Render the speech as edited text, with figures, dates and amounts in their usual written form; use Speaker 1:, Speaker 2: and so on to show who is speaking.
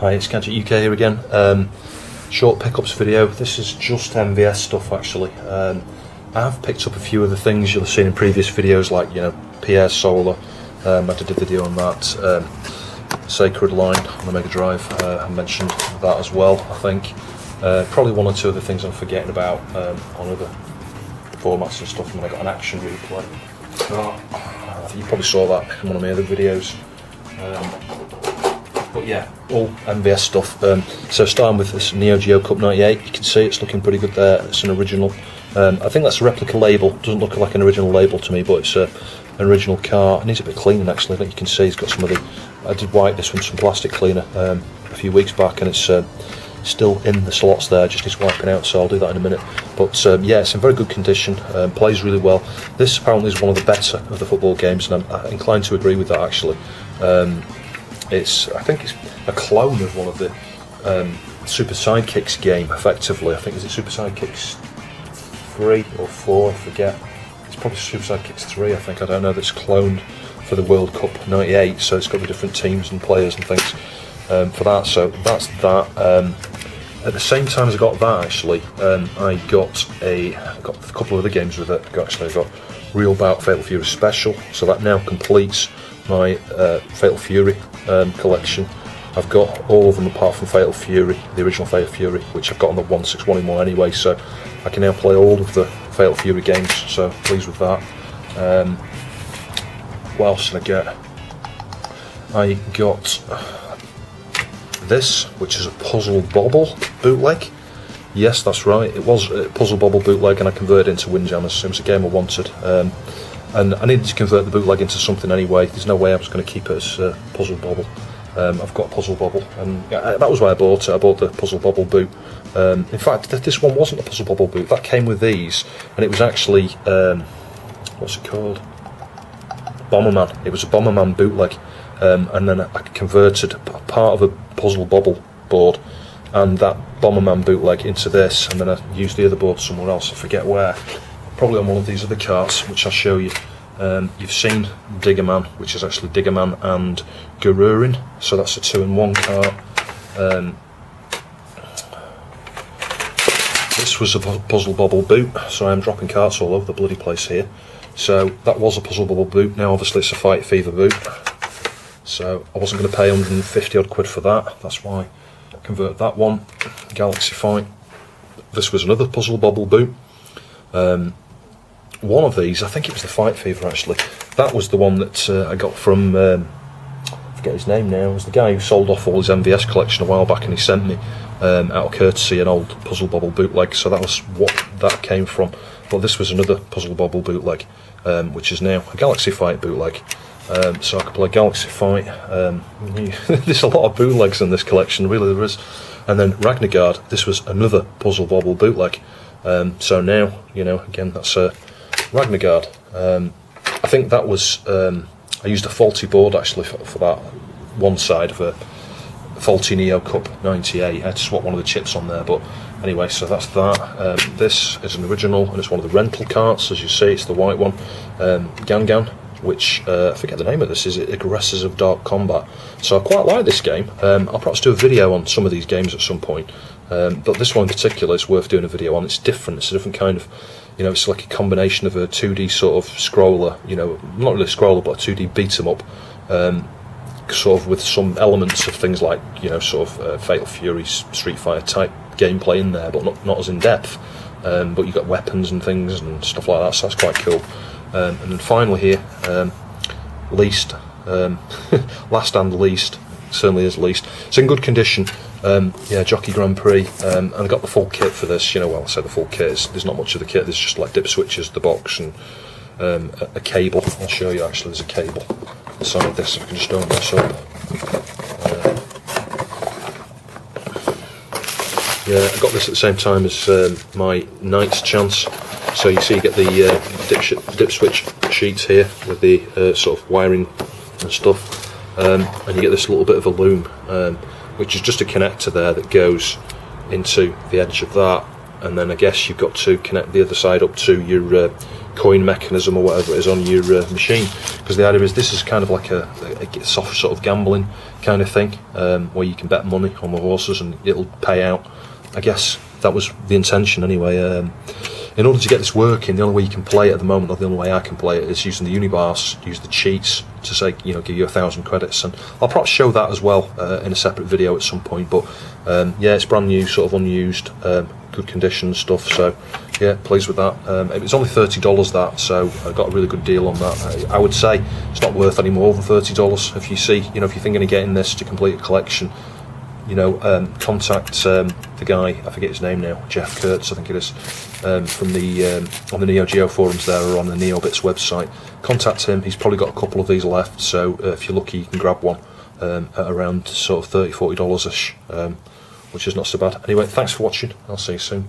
Speaker 1: Hi, it's Gadget UK here again. Short pickups video. This is just MVS stuff actually. I have picked up a few of the things you'll have seen in previous videos, like Pierre's Solar. I did a video on that. Sacred Line on the Mega Drive. I mentioned that as well. I think probably one or two other things I'm forgetting about on other formats and stuff. And I got an action replay. You probably saw that in one of my other videos. But yeah, all MVS stuff. So starting with this Neo Geo Cup 98, you can see it's looking pretty good there. It's an original. I think that's a replica label. Doesn't look like an original label to me, but it's an original car. It needs a bit of cleaning actually. Like you can see, it's got some of the. I did wipe this with some plastic cleaner a few weeks back, and it's still in the slots there. Just needs wiping out, so I'll do that in a minute. But yeah, it's in very good condition. Plays really well. This apparently is one of the better of the football games, and I'm inclined to agree with that actually. I think it's a clone of one of the Super Sidekicks game, effectively. I think, is it Super Sidekicks 3 or 4, I forget. It's probably Super Sidekicks 3, I think. I don't know, that's cloned for the World Cup 98, so it's got the different teams and players and things for that. So that's that. At the same time as I got that, actually, I got a couple of other games with it. I got Real Bout Fatal Fury Special, so that now completes my Fatal Fury collection. I've got all of them apart from Fatal Fury, the original Fatal Fury, which I've got on the 161 anyway, so I can now play all of the Fatal Fury games, so pleased with that. What else did I get? I got this, which is a Puzzle Bobble bootleg. Yes, that's right, it was a Puzzle Bobble bootleg and I converted it into Windjammers. It was a game I wanted. And I needed to convert the bootleg into something anyway. There's no way I was going to keep it as Puzzle Bobble. I've got Puzzle Bobble, and that was why I bought it. I bought the Puzzle Bobble boot. In fact, this one wasn't a Puzzle Bobble boot. That came with these, and it was actually what's it called? Bomberman. It was a Bomberman bootleg, and then I converted part of a Puzzle Bobble board and that Bomberman bootleg into this, and then I used the other board somewhere else. I forget where. Probably on one of these other carts, which I'll show you. You've seen Diggerman, which is actually Diggerman and Gururin, so that's a 2-in-1 cart. This was a Puzzle Bobble boot, so I'm dropping carts all over the bloody place here. So that was a Puzzle Bobble boot. Now obviously it's a Fight Fever boot, so I wasn't going to pay 150 odd quid for that. That's why I converted that one. Galaxy Fight. This was another Puzzle Bobble boot. One of these, I think it was the Fight Fever actually, that was the one that I got from, I forget his name now, it was the guy who sold off all his MVS collection a while back, and he sent me, out of courtesy, an old Puzzle Bobble bootleg, so that was what that came from. But this was another Puzzle Bobble bootleg, which is now a Galaxy Fight bootleg. So I could play Galaxy Fight. There's a lot of bootlegs in this collection, really there is. And then Ragnargard, this was another Puzzle Bobble bootleg. So now, again, that's Ragnargard. I think that was, I used a faulty board actually for that one side of a faulty Neo Cup 98. I had to swap one of the chips on there, but anyway, so that's that. This is an original, and it's one of the rental carts, as you see, it's the white one. Gangan, which, I forget the name of this, is it Aggressors of Dark Combat? So I quite like this game. I'll perhaps do a video on some of these games at some point. But this one in particular is worth doing a video on. It's different, it's a different kind of, it's like a combination of a 2D sort of scroller, not really a scroller, but a 2D beat 'em up, sort of with some elements of things like, sort of Fatal Fury, Street Fighter type gameplay in there, but not as in depth. But you've got weapons and things and stuff like that, so that's quite cool. And then finally here, least, last and least, certainly is least. It's in good condition. Yeah, Jockey Grand Prix, and I got the full kit for this. Well, I say the full kit. There's not much of the kit. There's just like dip switches, the box, and a cable. I'll show you. Actually, there's a cable inside this. If I can just open this up. Yeah, I got this at the same time as my Knight's Chance. So you see, you get the dip switch sheets here with the sort of wiring and stuff, and you get this little bit of a loom, which is just a connector there that goes into the edge of that, and then I guess you've got to connect the other side up to your coin mechanism or whatever it is on your machine, because the idea is this is kind of like a soft sort of gambling kind of thing, where you can bet money on the horses and it'll pay out. I guess that was the intention anyway. In order to get this working, the only way you can play it at the moment, or the only way I can play it, is using the unibars, use the cheats to say, you know, give you 1,000 credits, and I'll perhaps show that as well in a separate video at some point. But yeah, it's brand new, sort of unused, good condition stuff. So yeah, pleased with that. It was only $30 that, so I got a really good deal on that. I would say it's not worth any more than $30. If you see, you know, if you're thinking of getting this to complete a collection, you know, contact the guy, I forget his name now, Jeff Kurtz, I think it is, from the on the Neo Geo forums there, or on the NeoBits website. Contact him. He's probably got a couple of these left, so if you're lucky, you can grab one at around sort of $30–40 ish, which is not so bad. Anyway, thanks for watching. I'll see you soon.